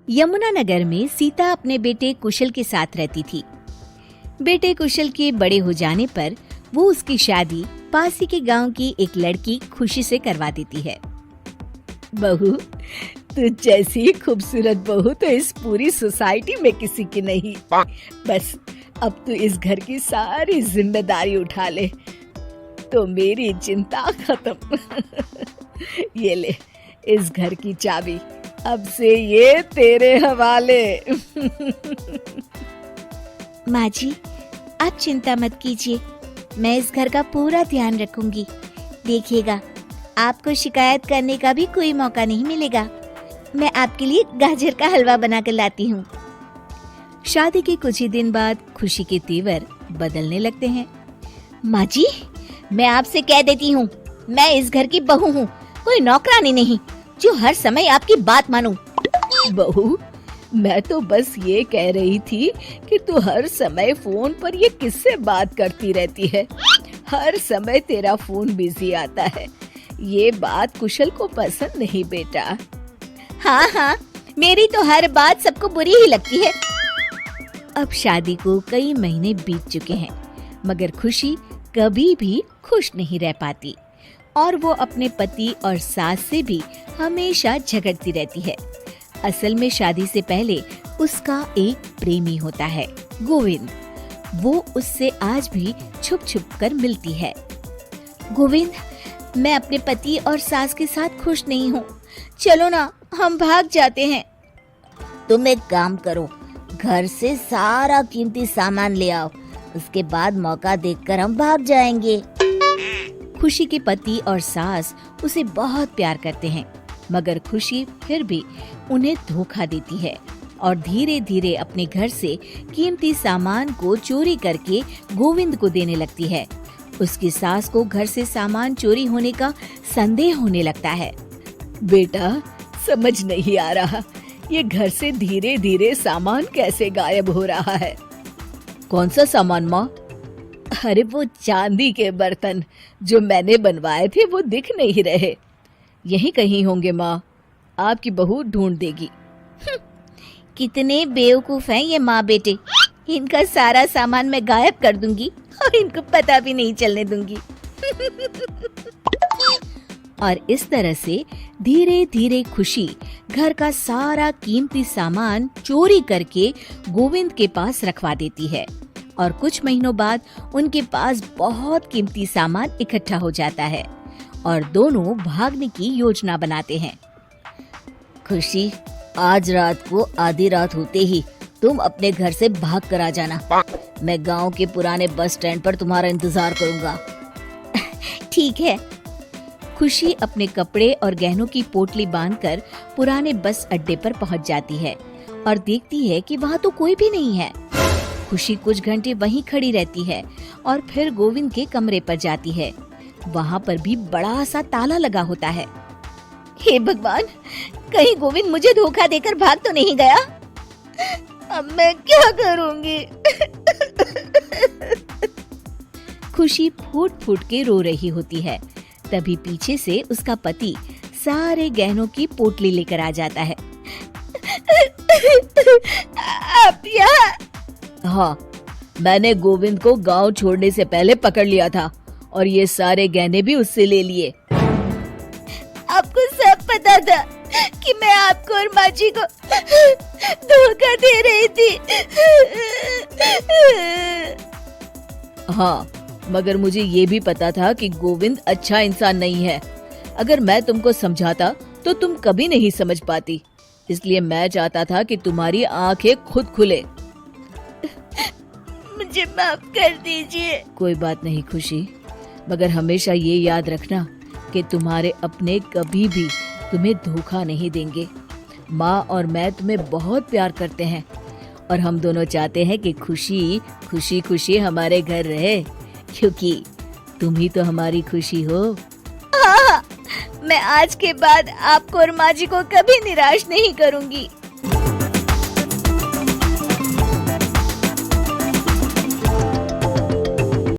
यमुनानगर में सीता अपने बेटे कुशल के साथ रहती थी। बेटे कुशल के बड़े हो जाने पर वो उसकी शादी पास ही के गांव की एक लड़की खुशी से करवा देती है। बहू, तू जैसी खूबसूरत बहू तो इस पूरी सोसाइटी में किसी की नहीं। बस अब तू इस घर की सारी जिम्मेदारी उठा ले तो मेरी चिंता खत्म। ये ले इस घर की चाबी, अब से ये तेरे हवाले। माँ जी, आप चिंता मत कीजिए, मैं इस घर का पूरा ध्यान रखूंगी। देखिएगा, आपको शिकायत करने का भी कोई मौका नहीं मिलेगा। मैं आपके लिए गाजर का हलवा बनाकर लाती हूँ। शादी के कुछ ही दिन बाद खुशी के तेवर बदलने लगते हैं। माँ जी, मैं आपसे कह देती हूँ, मैं इस घर की बहू हूँ, कोई नौकरानी नहीं जो हर समय आपकी बात मानूं। बहू, मैं तो बस ये कह रही थी कि तू हर समय फोन पर ये किससे बात करती रहती है। हर समय तेरा फोन बिजी आता है। ये बात कुशल को पसंद नहीं बेटा। हाँ, मेरी तो हर बात सबको बुरी ही लगती है। अब शादी को कई महीने बीत चुके हैं, मगर खुशी कभी भी खुश नहीं रह पाती और वो अपने पति और सास से भी हमेशा झगड़ती रहती है। असल में शादी से पहले उसका एक प्रेमी होता है, गोविंद। वो उससे आज भी छुप छुप कर मिलती है। गोविंद, मैं अपने पति और सास के साथ खुश नहीं हूँ, चलो ना हम भाग जाते हैं। तुम एक काम करो, घर से सारा कीमती सामान ले आओ, उसके बाद मौका देखकर हम भाग जाएंगे। खुशी के पति और सास उसे बहुत प्यार करते हैं, मगर खुशी फिर भी उन्हें धोखा देती है और धीरे धीरे अपने घर से कीमती सामान को चोरी करके गोविंद को देने लगती है। उसकी सास को घर से सामान चोरी होने का संदेह होने लगता है। बेटा, समझ नहीं आ रहा, ये घर से धीरे धीरे सामान कैसे गायब हो रहा है। कौन सा सामान माँ? अरे वो चांदी के बर्तन जो मैंने बनवाए थे वो दिख नहीं रहे। यहीं कहीं होंगे माँ, आपकी बहू ढूंढ देगी। कितने बेवकूफ हैं ये माँ बेटे, इनका सारा सामान मैं गायब कर दूंगी और इनको पता भी नहीं चलने दूंगी। और इस तरह से धीरे धीरे खुशी घर का सारा कीमती सामान चोरी करके गोविंद के पास रखवा देती है और कुछ महीनों बाद उनके पास बहुत कीमती सामान इकट्ठा हो जाता है और दोनों भागने की योजना बनाते हैं। खुशी, आज रात को आधी रात होते ही तुम अपने घर से भाग कर आ जाना। मैं गांव के पुराने बस स्टैंड पर तुम्हारा इंतजार करूंगा। ठीक है। खुशी अपने कपड़े और गहनों की पोटली बांधकर पुराने बस अड्डे पर पहुंच जाती है और देखती है कि वहाँ तो कोई भी नहीं है। खुशी कुछ घंटे वहीं खड़ी रहती है और फिर गोविंद के कमरे पर जाती है। वहाँ पर भी बड़ा सा ताला लगा होता है। हे भगवान, कहीं गोविंद मुझे धोखा देकर भाग तो नहीं गया? अब मैं क्या करूँगी? खुशी फूट फूट के रो रही होती है। तभी पीछे से उसका पति सारे गहनों की पोटली लेकर आ जाता है। आप यहाँ? हाँ, मैंने गोविंद को गांव छोड़ने से पहले पकड़ लिया था और ये सारे गहने भी उससे ले लिए। आपको सब पता था कि मैं आपको और माँ जी को धोखा दे रही थी। हाँ, मगर मुझे ये भी पता था कि गोविंद अच्छा इंसान नहीं है। अगर मैं तुमको समझाता तो तुम कभी नहीं समझ पाती, इसलिए मैं चाहता था कि तुम्हारी आंखें खुद खुले। मुझे माफ कर दीजिए। कोई बात नहीं खुशी, मगर हमेशा ये याद रखना कि तुम्हारे अपने कभी भी तुम्हें धोखा नहीं देंगे। माँ और मैं तुम्हें बहुत प्यार करते हैं और हम दोनों चाहते हैं कि खुशी खुशी खुशी हमारे घर रहे, क्योंकि तुम ही तो हमारी खुशी हो। हाँ, मैं आज के बाद आपको और माँ जी को कभी निराश नहीं करूँगी।